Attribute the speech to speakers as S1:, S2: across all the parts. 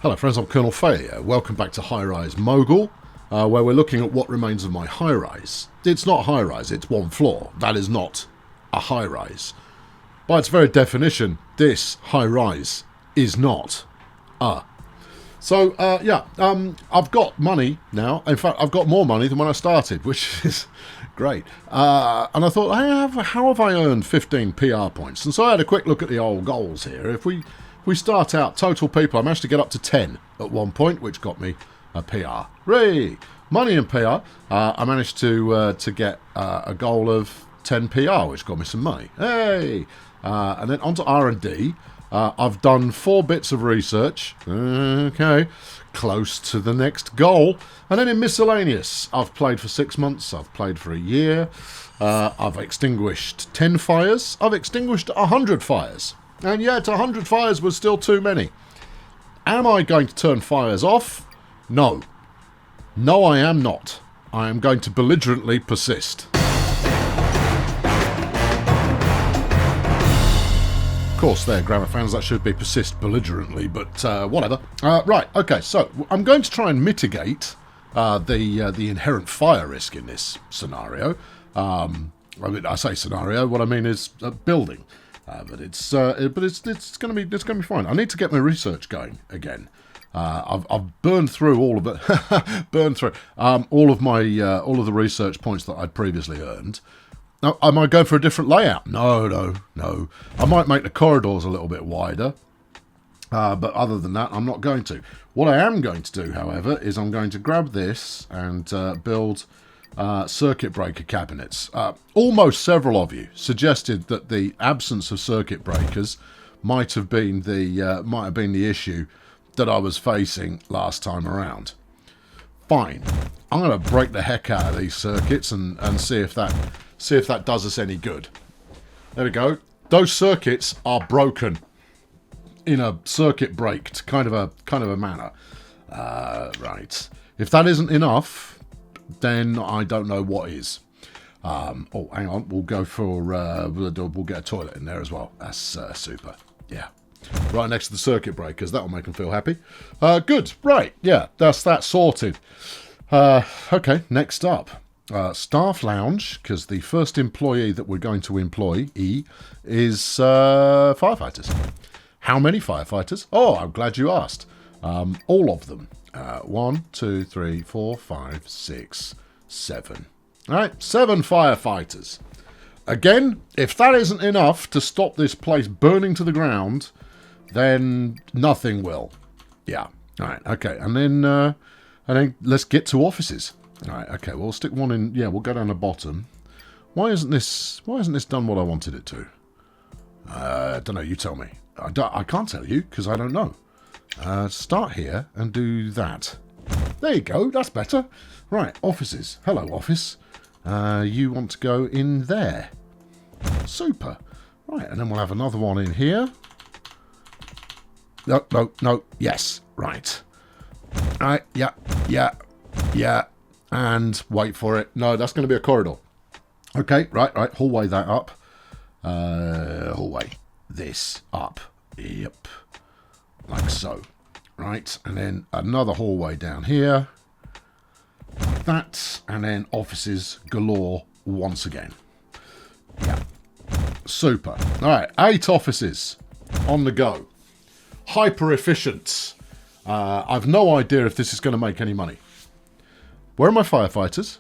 S1: Hello friends, I'm Colonel Failure. Welcome back to Highrise Mogul, where we're looking at what remains of my high-rise. It's not high-rise, it's one floor. That is not a high-rise. By its very definition, this high-rise is not a. So, I've got money now. In fact, I've got more money than when I started, which is great. And I thought, how have I earned 15 PR points? And so I had a quick look at the old goals here. If we start out, total people, I managed to get up to 10 at one point, which got me a PR. Hooray! Money in PR, I managed to get a goal of 10 PR, which got me some money. Hey! And then onto R&D. I've done 4 bits of research. Okay, close to the next goal. And then in miscellaneous, I've played for 6 months. I've played for a year. I've extinguished 10 fires. I've extinguished 100 fires. And yet 100 fires was still too many. Am I going to turn fires off? No. No, I am not. I am going to belligerently persist. Of course, there, grammar fans, that should be persist belligerently, but whatever. Right, okay, so I'm going to try and mitigate the inherent fire risk in this scenario. I mean, I say scenario, what I mean is building. But it's going to be fine. I need to get my research going again. I've burned through all of it. Burned through all of the research points that I'd previously earned. Now, I might go for a different layout. No. I might make the corridors a little bit wider. But other than that, I'm not going to. What I am going to do, however, is I'm going to grab this and build circuit breaker cabinets. Almost several of you suggested that the absence of circuit breakers might have been the issue that I was facing last time around. Fine, I'm going to break the heck out of these circuits and see if that does us any good. There we go. Those circuits are broken in a circuit breaked kind of a manner. Right. If that isn't enough, then I don't know what is. Oh, hang on. We'll go for... we'll get a toilet in there as well. That's super. Yeah. Right next to the circuit breakers. That'll make them feel happy. Good. Right. Yeah, that's that sorted. Okay, next up. Staff lounge, because the first employee that we're going to employ, is firefighters. How many firefighters? Oh, I'm glad you asked. All of them. 1, 2, 3, 4, 5, 6, 7. All right, 7 firefighters. Again, if that isn't enough to stop this place burning to the ground, then nothing will. Yeah. All right. Okay. And then let's get to offices. All right. Okay. We'll stick one in. Yeah. We'll go down the bottom. Why isn't this done what I wanted it to? I don't know. You tell me. I can't tell you because I don't know. Start here and do that. There you go, that's better. Right, offices. Hello, office. You want to go in there. Super. Right, and then we'll have another one in here. No, yes, right. Right, yeah. And wait for it. No, that's going to be a corridor. Okay, right, hallway that up. Hallway this up. Yep. Like so. Right, and then another hallway down here. Like that, and then offices galore once again. Yeah. Super. Alright, 8 offices on the go. Hyper efficient. I've no idea if this is going to make any money. Where are my firefighters?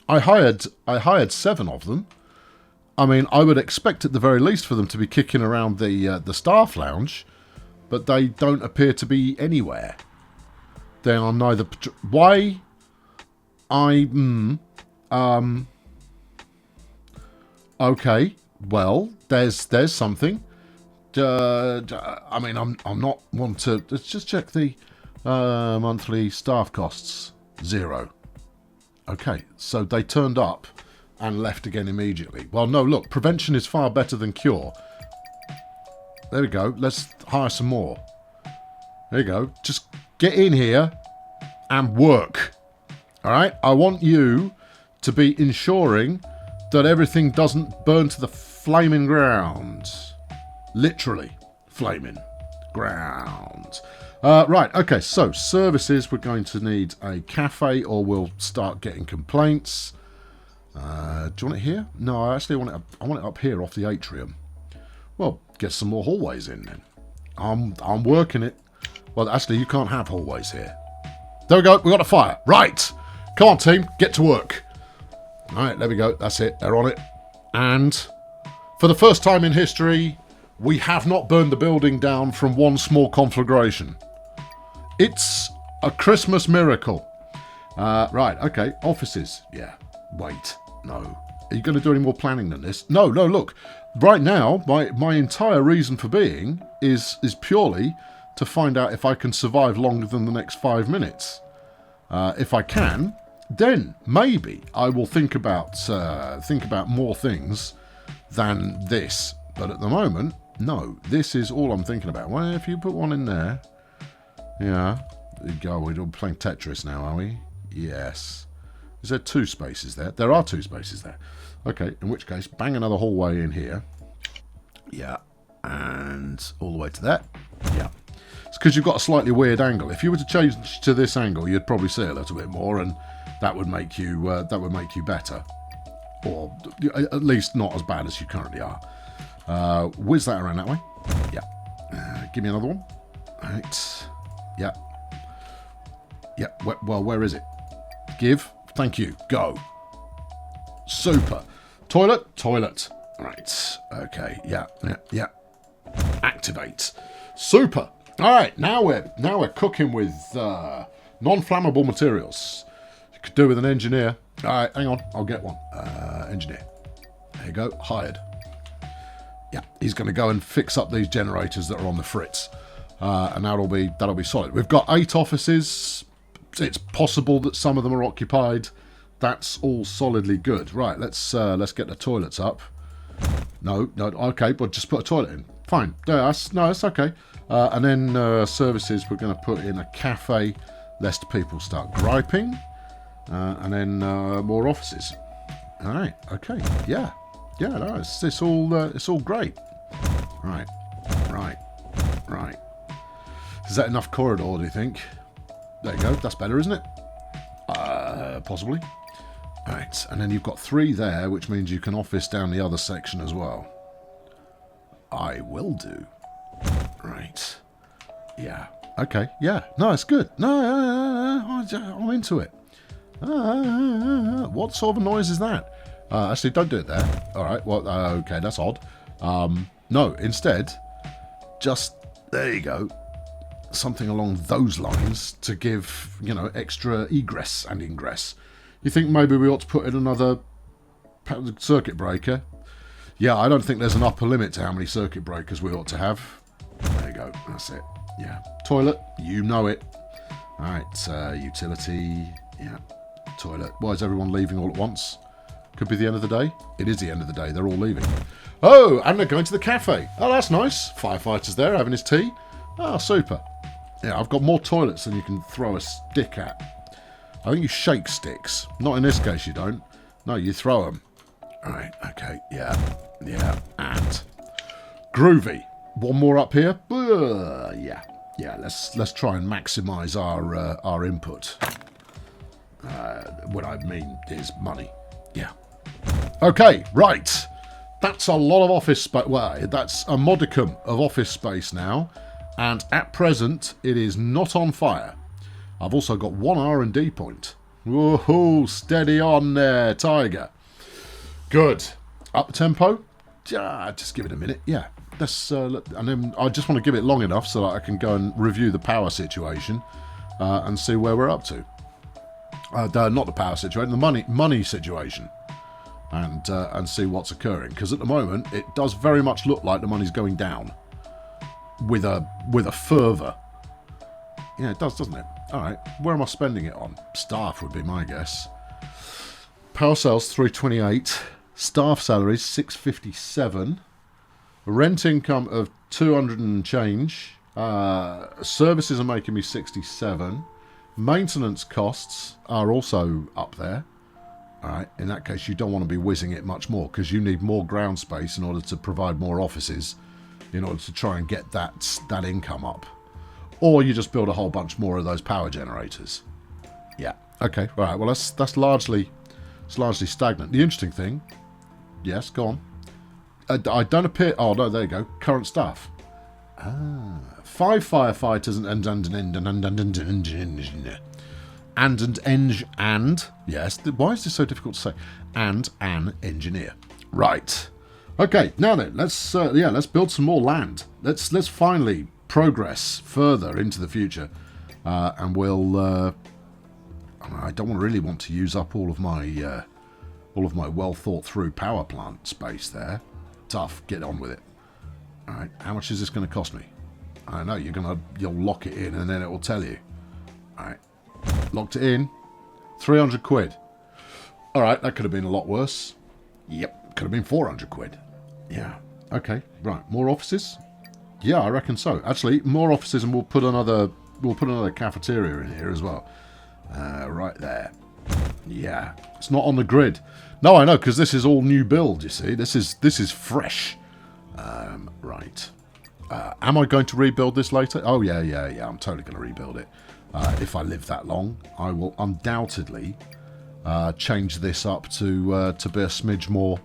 S1: I hired 7 of them. I mean, I would expect at the very least for them to be kicking around the staff lounge, but they don't appear to be anywhere. They are neither... Why? Okay, well, there's something. I mean, I'm not one to... Let's just check the monthly staff costs. 0. Okay, so they turned up and left again immediately. Well, no, look, prevention is far better than cure. There we go. Let's hire some more. There you go. Just get in here and work. All right? I want you to be ensuring that everything doesn't burn to the flaming ground. Literally flaming. Ground. Right, okay, so services, we're going to need a cafe or we'll start getting complaints. Do you want it here? No, I actually want it up here off the atrium. Well, get some more hallways in then. I'm working it. Well, actually, you can't have hallways here. There we go, we got a fire. Right, come on team, get to work. All right, there we go, that's it, they're on it. And for the first time in history, we have not burned the building down from one small conflagration. It's a Christmas miracle. Right, okay, offices. Yeah, wait, no. Are you going to do any more planning than this? No, look. Right now, my entire reason for being is purely to find out if I can survive longer than the next 5 minutes. If I can, then maybe I will think about more things than this. But at the moment, no. This is all I'm thinking about. Well, if you put one in there, yeah. There you go. We're all playing Tetris now, are we? Yes. Is there 2 spaces there? There are 2 spaces there. Okay, in which case, bang another hallway in here. Yeah. And all the way to that. Yeah. It's because you've got a slightly weird angle. If you were to change to this angle, you'd probably see a little bit more, and that would make you better, or at least not as bad as you currently are. Whiz that around that way. Yeah. Give me another one. All right. Yeah. Yeah. Well, where is it? Give. Thank you. Go. Super. Toilet. Right. Okay. Yeah. Activate. Super. All right. Now we're cooking with non-flammable materials. You could do with an engineer. All right. Hang on. I'll get one. Engineer. There you go. Hired. Yeah. He's going to go and fix up these generators that are on the fritz. And that'll be solid. We've got 8 offices. It's possible that some of them are occupied. That's all solidly good. Right, let's get the toilets up. No, okay, but just put a toilet in. Fine. That's okay. And then services, we're going to put in a cafe, lest people start griping. And then more offices. All right. Okay. Yeah. No, it's all great. Right. Is that enough corridor, do you think? There you go. That's better, isn't it? Possibly. Right, and then you've got 3 there, which means you can office down the other section as well. I will do. Right. Yeah. Okay. Yeah. No, it's good. No, I'm into it. What sort of noise is that? Actually, don't do it there. All right. Well, okay, that's odd. No, instead, just there you go. Something along those lines to give, extra egress and ingress. You think maybe we ought to put in another circuit breaker? Yeah, I don't think there's an upper limit to how many circuit breakers we ought to have. There you go, that's it. Yeah, toilet, you know it. Alright, utility, yeah, toilet. Why is everyone leaving all at once? Could be the end of the day. It is the end of the day, they're all leaving. Oh, and they're going to the cafe. Oh, that's nice. Firefighter's there having his tea. Oh, super. Yeah, I've got more toilets than you can throw a stick at. I think you shake sticks. Not in this case, you don't. No, you throw them. All right, okay, yeah, and groovy. One more up here. Yeah. Let's try and maximise our input. What I mean is money. Yeah. Okay, right. That's a lot of office space. Well, that's a modicum of office space now, and at present it is not on fire. I've also got 1 R&D point. Woohoo! Steady on there, Tiger. Good. Up the tempo. Just give it a minute. Yeah. And then I just want to give it long enough so that I can go and review the power situation and see where we're up to. Not the power situation, the money situation, and see what's occurring. Because at the moment, it does very much look like the money's going down with a fervour. Yeah, it does, doesn't it? All right, where am I spending it on? Staff would be my guess. Power sales 328, staff salaries 657, rent income of 200 and change. Services are making me 67. Maintenance costs are also up there. All right, in that case, you don't want to be whizzing it much more because you need more ground space in order to provide more offices in order to try and get that income up. Or you just build a whole bunch more of those power generators. Yeah. Okay. Right. Well, that's largely stagnant. The interesting thing. Yes. Go on. I don't appear. Oh no. There you go. Current staff. 5 firefighters and yes. Why is this so difficult to say? And an engineer. Right. Okay. Now then, let's build some more land. Let's finally progress further into the future, and we'll. I don't really want to use up all of my well thought through power plant space there. Tough. Get on with it. All right. How much is this going to cost me? I know you'll lock it in and then it will tell you. All right. Locked it in. 300 quid. All right. That could have been a lot worse. Yep. Could have been 400 quid. Yeah. Okay. Right. More offices. Yeah, I reckon so. Actually, more offices, and we'll put another cafeteria in here as well. Right there. Yeah, it's not on the grid. No, I know, because this is all new build. You see, this is fresh. Right. Am I going to rebuild this later? Oh yeah. I'm totally going to rebuild it. If I live that long, I will undoubtedly change this up to be a smidge more.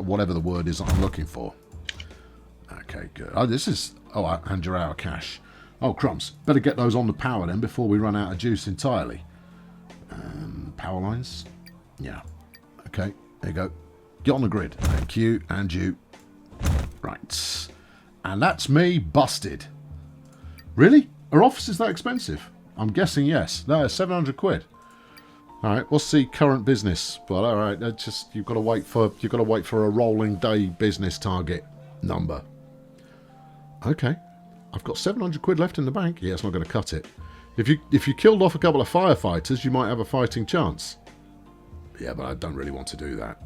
S1: Whatever the word is that I'm looking for. Okay, good. And your hour cash. Oh, crumbs. Better get those on the power then before we run out of juice entirely. Power lines. Yeah. Okay, there you go. Get on the grid. Thank you, and you. Right. And that's me busted. Really? Are offices that expensive? I'm guessing yes. No, 700 quid. All right, we'll see current business. But all right, you've got to wait for a rolling day business target number. Okay, I've got 700 quid left in the bank. Yeah, it's not going to cut it. If you killed off a couple of firefighters, you might have a fighting chance. Yeah, but I don't really want to do that.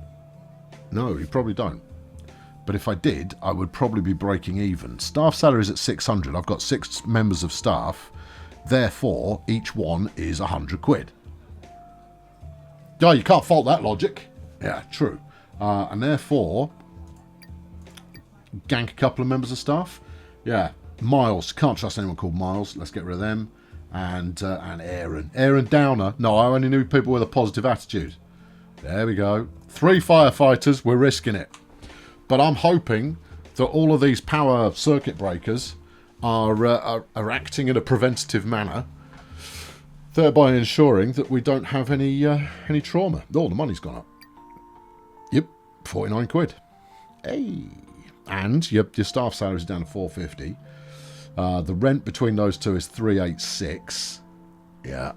S1: No, you probably don't. But if I did, I would probably be breaking even. Staff salary is at 600. I've got 6 members of staff. Therefore, each one is 100 quid. Oh, you can't fault that logic. Yeah, true. And therefore, gank a couple of members of staff. Yeah, Miles. Can't trust anyone called Miles. Let's get rid of them. And Aaron. Aaron Downer. No, I only knew people with a positive attitude. There we go. 3 firefighters. We're risking it. But I'm hoping that all of these power circuit breakers are acting in a preventative manner, thereby ensuring that we don't have any trauma. Oh, the money's gone up. Yep, 49 quid. Hey. And your staff salary is down to 450. The rent between those two is 386. Yeah,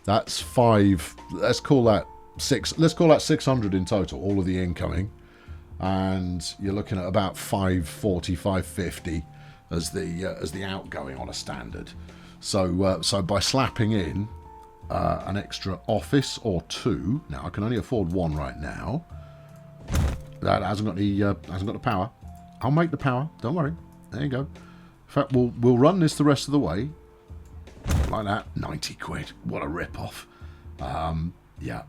S1: that's 5. Let's call that 6. Let's call that 600 in total. All of the incoming, and you're looking at about 540, 550 as the outgoing on a standard. So by slapping in an extra office or 2. Now I can only afford 1 right now. That hasn't got the power. I'll make the power. Don't worry. There you go. In fact, we'll run this the rest of the way. Like that. 90 quid. What a rip-off. Yeah.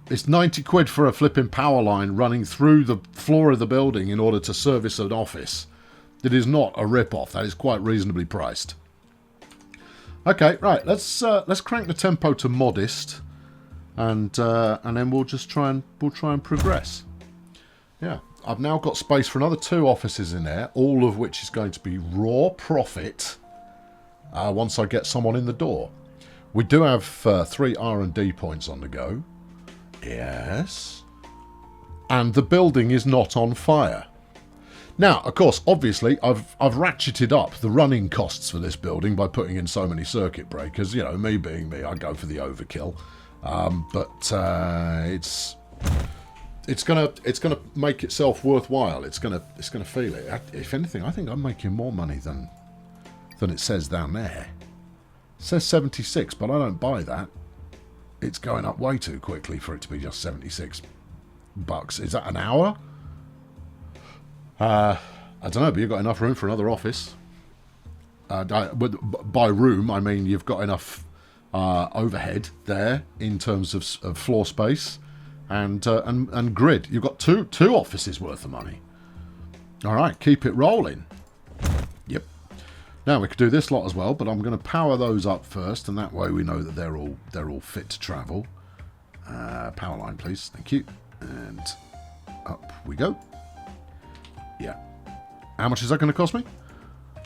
S1: It's 90 quid for a flipping power line running through the floor of the building in order to service an office. It is not a rip-off. That is quite reasonably priced. Okay, right. Let's crank the tempo to modest, and then we'll try and progress. Yeah. I've now got space for another 2 offices in there, all of which is going to be raw profit once I get someone in the door. We do have 3 R&D points on the go. Yes. And the building is not on fire. Now, of course, obviously, I've ratcheted up the running costs for this building by putting in so many circuit breakers. You know, me being me, I go for the overkill. But it's gonna make itself worthwhile. It's gonna feel it. If anything, I think I'm making more money than it says down there. It says 76, but I don't buy that. It's going up way too quickly for it to be just 76 bucks. Is that an hour? I don't know, but you've got enough room for another office. By room, I mean you've got enough overhead there in terms of floor space and grid. You've got two offices worth of money. All right, keep it rolling. Yep. Now we could do this lot as well, but I'm going to power those up first, and that way we know that they're all fit to travel. Power line, please. Thank you. And up we go. Yeah. How much is that going to cost me?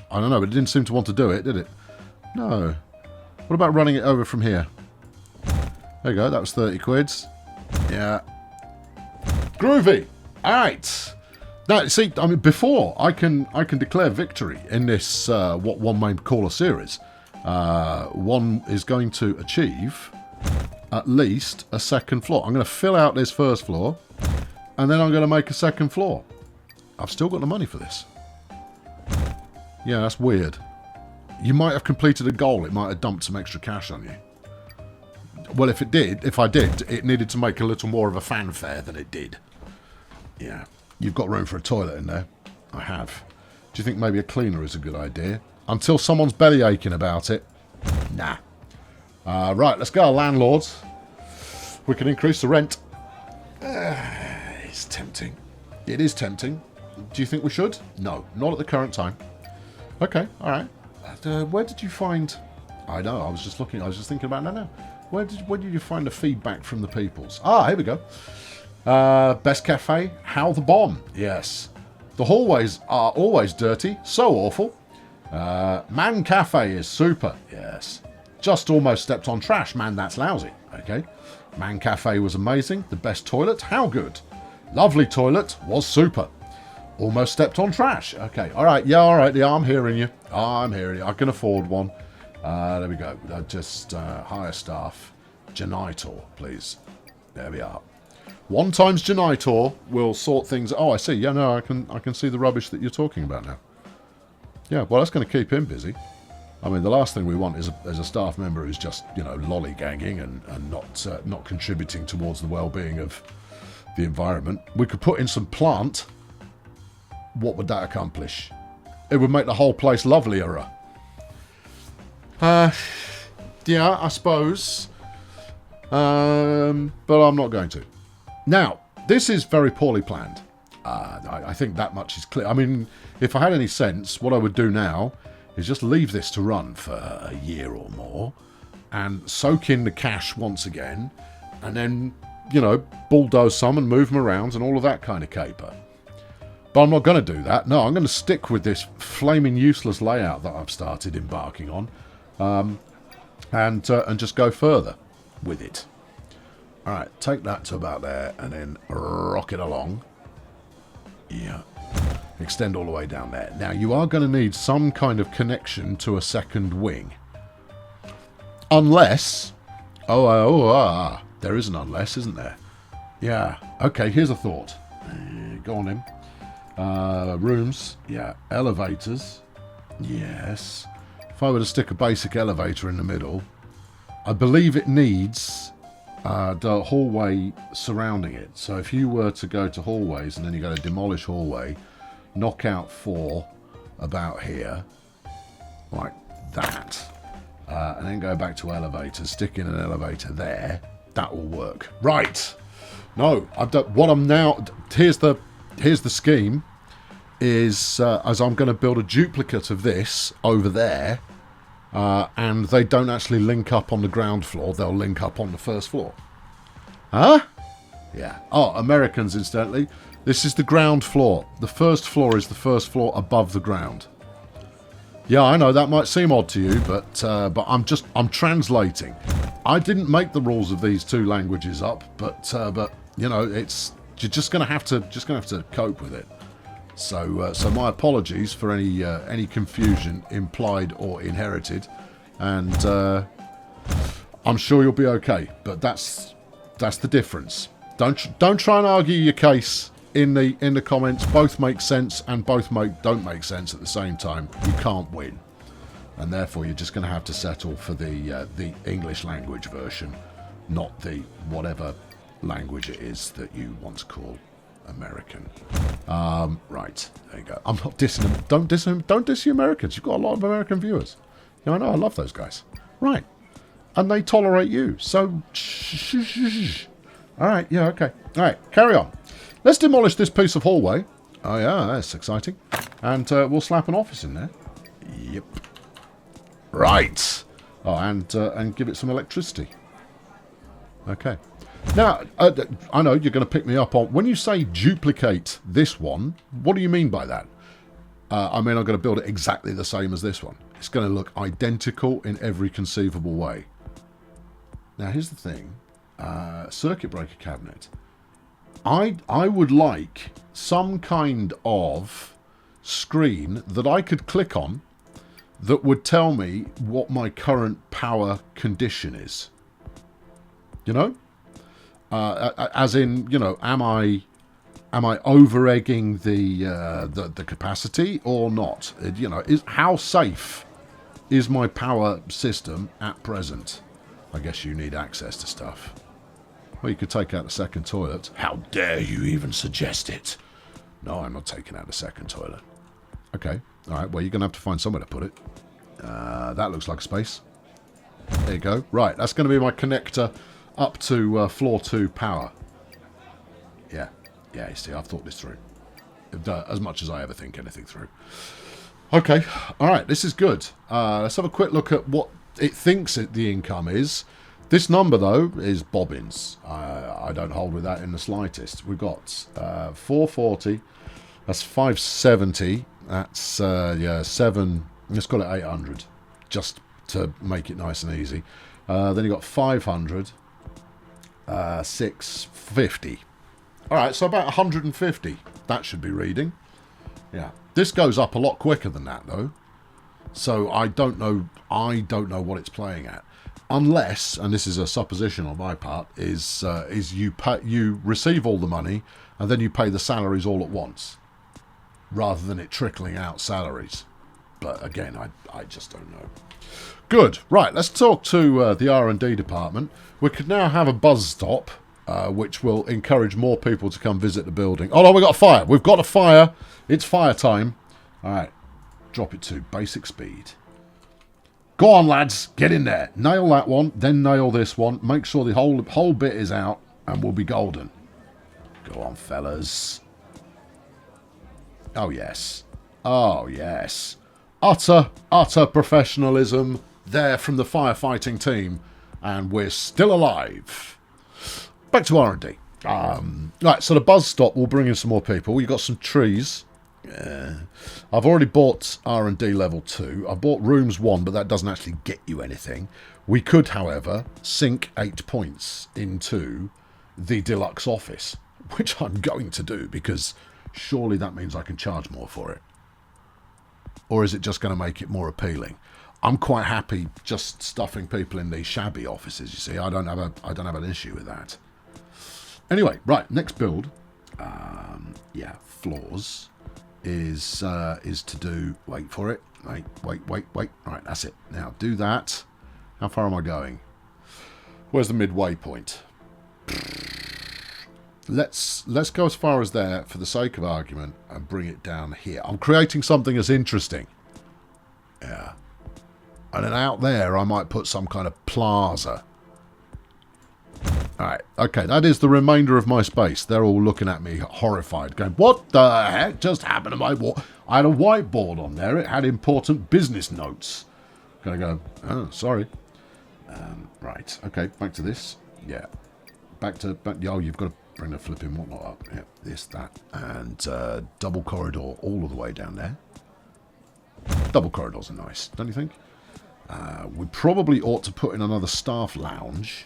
S1: I don't know, but it didn't seem to want to do it, did it? No. What about running it over from here? There you go. That was 30 quids. Yeah. Groovy. All right. Now, see, I mean, before I can declare victory in this what one may call a series, one is going to achieve at least a second floor. I'm going to fill out this first floor, and then I'm going to make a second floor. I've still got the money for this. Yeah, that's weird. You might have completed a goal. It might have dumped some extra cash on you. Well, if I did, it needed to make a little more of a fanfare than it did. Yeah. You've got room for a toilet in there. I have. Do you think maybe a cleaner is a good idea? Until someone's belly aching about it. Nah. Right, let's go, landlords. We can increase the rent. It's tempting. It is tempting. Do you think we should? No, not at the current time. Okay, all right. Where did you find... I know, I was just thinking about... No. Where did you find the feedback from the peoples? Ah, here we go. Best cafe? How the bomb. Yes. The hallways are always dirty. So awful. Man cafe is super. Yes. Just almost stepped on trash. Man, that's lousy. Okay. Man cafe was amazing. The best toilet? How good. Lovely toilet was super. Almost stepped on trash. Okay. All right. Yeah, all right. Yeah, I'm hearing you. I'm hearing you. I can afford one. There we go. Just hire staff. Genitor, please. There we are. 1 times Genitor will sort things... Oh, I see. Yeah, no, I can see the rubbish that you're talking about now. Yeah, well, that's going to keep him busy. I mean, the last thing we want is a staff member who's just, lollygagging and not contributing towards the well-being of the environment. We could put in some plant. What would that accomplish? It would make the whole place lovelier. Yeah, I suppose. But I'm not going to. Now, this is very poorly planned. I think that much is clear. I mean, if I had any sense, what I would do now is just leave this to run for a year or more and soak in the cash once again and then, bulldoze some and move them around and all of that kind of caper. But I'm not going to do that. No, I'm going to stick with this flaming useless layout that I've started embarking on and just go further with it. All right, take that to about there and then rock it along. Yeah. Extend all the way down there. Now, you are going to need some kind of connection to a second wing. Unless... there is an unless, isn't there? Yeah. Okay, here's a thought. Go on in. Rooms. Yeah. Elevators. Yes. If I were to stick a basic elevator in the middle, I believe it needs... the hallway surrounding it. So if you were to go to hallways and then you go to demolish hallway, knock out 4 about here, like that, and then go back to elevators, stick in an elevator there, that will work. Right. No, I've done what I'm now. Here's the scheme. Is as I'm going to build a duplicate of this over there. And they don't actually link up on the ground floor. They'll link up on the first floor. Huh? Yeah. Oh, Americans, incidentally. This is the ground floor. The first floor is the first floor above the ground. Yeah, I know that might seem odd to you, but I'm translating. I didn't make the rules of these 2 languages up, but you're just gonna have to cope with it. So my apologies for any confusion, implied or inherited, and I'm sure you'll be okay. But that's the difference. Don't try and argue your case in the comments. Both make sense and both don't make sense at the same time. You can't win, and therefore you're just going to have to settle for the English language version, not the whatever language it is that you want to call American. Right, there you go. I'm not dissing them. Don't diss the Americans. You've got a lot of American viewers. I know, I love those guys. Right. And they tolerate you. So, shh. All right, yeah, okay. All right, carry on. Let's demolish this piece of hallway. Oh yeah, that's exciting. And we'll slap an office in there. Yep. Right. Oh, and give it some electricity. Okay. Now, I know you're going to pick me up on... When you say duplicate this one, what do you mean by that? I mean, I'm going to build it exactly the same as this one. It's going to look identical in every conceivable way. Now, here's the thing. Circuit breaker cabinet. I would like some kind of screen that I could click on that would tell me what my current power condition is. You know? As in, you know, am I over-egging the capacity or not? You know, how safe is my power system at present? I guess you need access to stuff. Well, you could take out the second toilet. How dare you even suggest it? No, I'm not taking out the second toilet. Okay, all right, well, you're going to have to find somewhere to put it. That looks like space. There you go. Right, that's going to be my connector up to floor 2 power. Yeah, you see, I've thought this through. As much as I ever think anything through. Okay, all right, this is good. Let's have a quick look at what it thinks the income is. This number, though, is bobbins. I don't hold with that in the slightest. We've got 440. That's 570. That's, yeah, 7... Let's call it 800, just to make it nice and easy. Then you've got 500. 650. All right, so about 150. That should be reading. Yeah. This goes up a lot quicker than that, though. So I don't know what it's playing at. Unless, and this is a supposition on my part, is you receive all the money and then you pay the salaries all at once, rather than it trickling out salaries. But again, I just don't know. Good. Right, let's talk to the R&D department. We could now have a buzz stop, which will encourage more people to come visit the building. Oh no, we've got a fire. We've got a fire. It's fire time. All right, drop it to basic speed. Go on, lads. Get in there. Nail that one, then nail this one. Make sure the whole bit is out, and we'll be golden. Go on, fellas. Oh, yes. Oh, yes. Utter professionalism there from the firefighting team. And we're still alive. Back to R&D. Right, so the buzz stop will bring in some more people. You've got some trees. I've already bought R&D level 2. I bought rooms 1, but that doesn't actually get you anything. We could, however, sink 8 points into the deluxe office, which I'm going to do, because surely that means I can charge more for it. Or is it just going to make it more appealing? I'm quite happy just stuffing people in these shabby offices, you see. I don't have an issue with that. Anyway, right, next build. Yeah, floors is to do... Wait for it. Wait. Right, that's it. Now, do that. How far am I going? Where's the midway point? Let's go as far as there for the sake of argument and bring it down here. I'm creating something that's interesting. Yeah. And then out there, I might put some kind of plaza. Alright, okay, that is the remainder of my space. They're all looking at me horrified, going, what the heck just happened to my wall? I had a whiteboard on there. It had important business notes. Gonna go, oh, sorry. Right, okay, back to this. Yeah. Back, oh, you've got to bring the flipping whatnot up. Yeah, this, that, and double corridor all of the way down there. Double corridors are nice, don't you think? We probably ought to put in another staff lounge.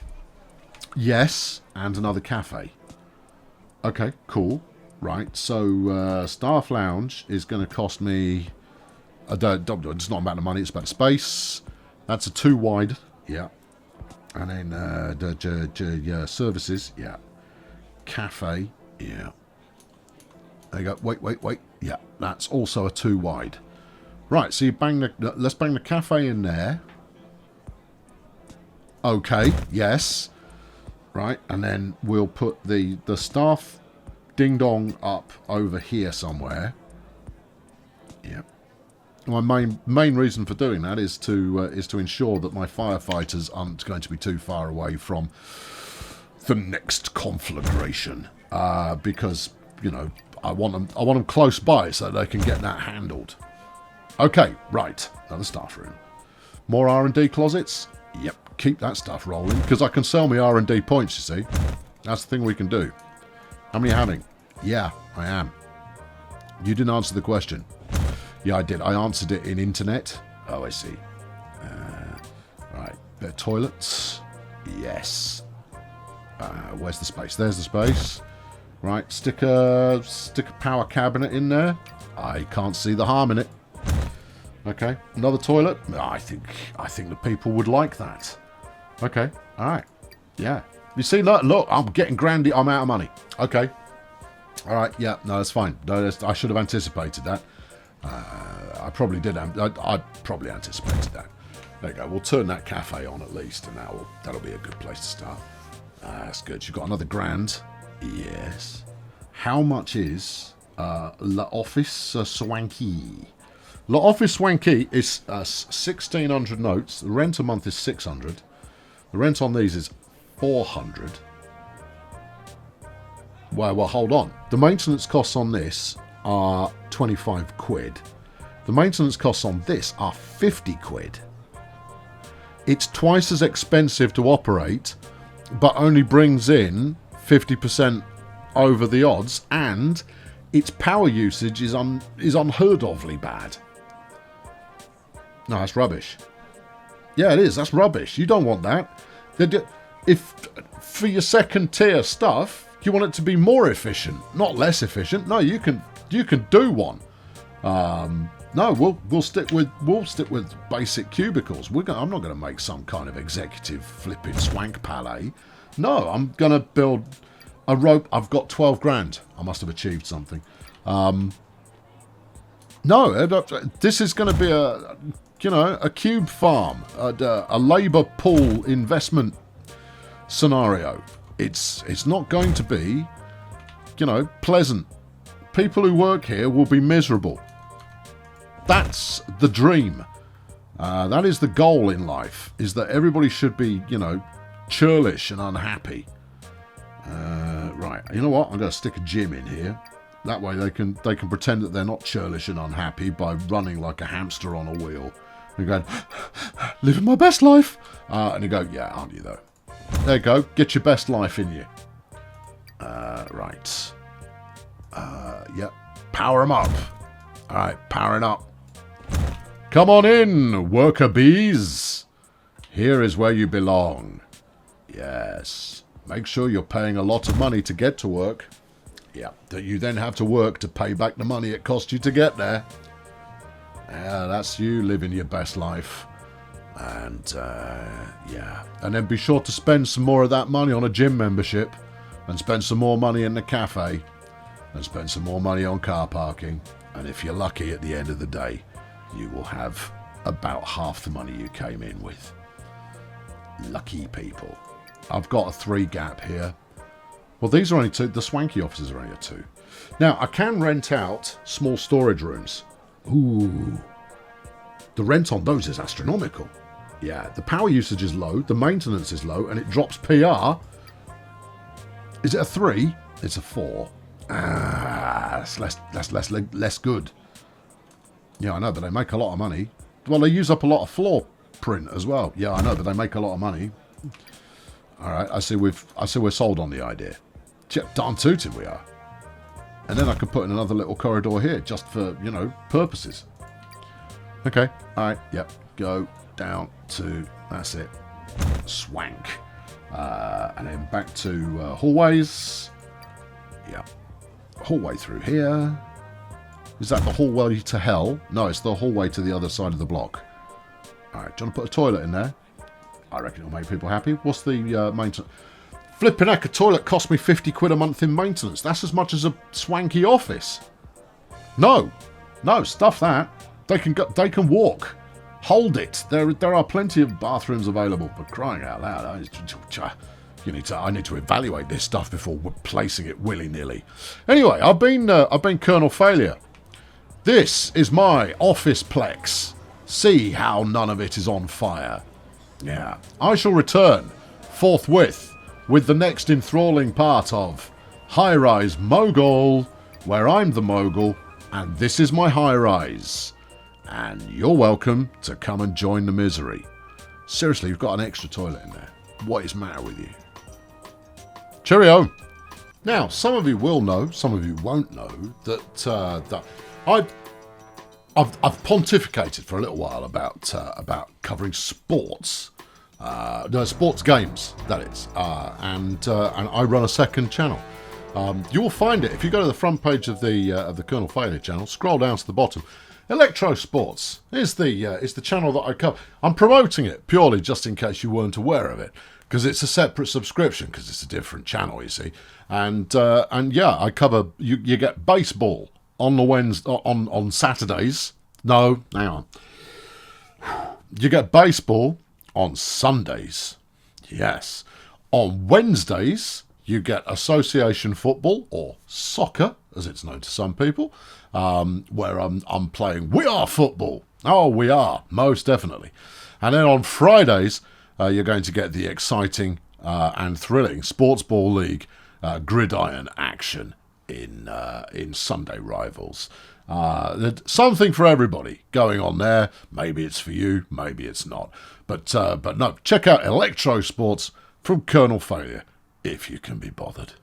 S1: Yes, and another cafe. Okay, cool. Right, so staff lounge is going to cost me... it's not about the money, it's about the space. That's a 2 wide. Yeah. And then services. Yeah. Cafe. Yeah. There you go. Wait. Yeah, that's also a 2 wide. Right, so let's bang the cafe in there. Okay, yes. Right, and then we'll put the staff ding-dong up over here somewhere. Yep. My main reason for doing that is to ensure that my firefighters aren't going to be too far away from the next conflagration. Because, you know, I want them close by so they can get that handled. Okay, right. Another staff room. More R&D closets? Yep, keep that stuff rolling, because I can sell me R&D points, you see. That's the thing we can do. How many are you having? Yeah, I am. You didn't answer the question. Yeah, I did. I answered it in internet. Oh, I see. Right, bit of toilets. Yes. Where's the space? There's the space. Right, stick a power cabinet in there. I can't see the harm in it. Okay, another toilet. I think the people would like that. Okay, all right. Yeah. You see, look, I'm getting grandy. I'm out of money. Okay. All right. Yeah. No, that's fine. No, I should have anticipated that. I probably did. I probably anticipated that. There you go. We'll turn that cafe on at least, and that'll be a good place to start. That's good. You've got another grand. Yes. How much is L'Office Swanky? L'Office Swanky is 1,600 notes. The rent a month is 600. The rent on these is 400. Well, hold on. The maintenance costs on this are 25 quid. The maintenance costs on this are 50 quid. It's twice as expensive to operate, but only brings in 50% over the odds, and its power usage is unheard ofly bad. No, that's rubbish. Yeah, it is. That's rubbish. You don't want that. If for your second tier stuff, you want it to be more efficient, not less efficient. No, you can do one. No, we'll stick with basic cubicles. I'm not going to make some kind of executive flipping swank palais. No, I'm going to build a rope. I've got 12 grand. I must have achieved something. No, this is going to be a cube farm, a labour pool investment scenario. It's not going to be, pleasant. People who work here will be miserable. That's the dream. That is the goal in life, is that everybody should be, churlish and unhappy. Right, you know what? I'm going to stick a gym in here. That way they can pretend that they're not churlish and unhappy by running like a hamster on a wheel. And going, living my best life. And you go, yeah, aren't you though? There you go. Get your best life in you. Right. Yep. Power them up. All right, powering up. Come on in, worker bees. Here is where you belong. Yes. Make sure you're paying a lot of money to get to work. Yeah, that you then have to work to pay back the money it cost you to get there. Yeah, that's you living your best life. And, yeah. And then be sure to spend some more of that money on a gym membership. And spend some more money in the cafe. And spend some more money on car parking. And if you're lucky at the end of the day, you will have about half the money you came in with. Lucky people. I've got a 3 gap here. Well, these are only 2. The swanky offices are only a 2. Now, I can rent out small storage rooms. Ooh. The rent on those is astronomical. Yeah, the power usage is low, the maintenance is low, and it drops PR. Is it a 3? It's a 4. That's less good. Yeah, I know, but they make a lot of money. Well, they use up a lot of floor print as well. Yeah, I know, but they make a lot of money. All right, I see we're sold on the idea. Darn tooted we are. And then I can put in another little corridor here, just for, purposes. Okay, all right, yep. Go down to, that's it, swank. And then back to hallways. Yeah, hallway through here. Is that the hallway to hell? No, it's the hallway to the other side of the block. All right, do you want to put a toilet in there? I reckon it'll make people happy. What's the maintenance? Flipping heck, a toilet cost me 50 quid a month in maintenance. That's as much as a swanky office. No, stuff that. They can walk. Hold it. There are plenty of bathrooms available. For crying out loud, I need to evaluate this stuff before placing it willy-nilly. Anyway, I've been Colonel Failure. This is my office plex. See how none of it is on fire. Yeah, I shall return forthwith with the next enthralling part of Highrise Mogul where I'm the mogul, and this is my high-rise. And you're welcome to come and join the misery. Seriously, you've got an extra toilet in there. What is the matter with you? Cheerio! Now, some of you will know, some of you won't know, that I've pontificated for a little while about covering sports. No, sports games, that is. And I run a second channel. You will find it if you go to the front page of the Colonel Failure channel. Scroll down to the bottom. Electro Sports is the channel that I cover. I'm promoting it purely just in case you weren't aware of it, because it's a separate subscription, because it's a different channel, you see. And yeah, I cover. You get baseball on the on Saturdays. No, hang on. You get baseball on Sundays. Yes. On Wednesdays, you get association football, or soccer, as it's known to some people, where I'm playing We Are Football. Oh, we are, most definitely. And then on Fridays, you're going to get the exciting and thrilling Sports Ball League gridiron action in Sunday Rivals. Something for everybody going on there. Maybe it's for you, maybe it's not. But no, check out Electro Sports from Colonel Failure if you can be bothered.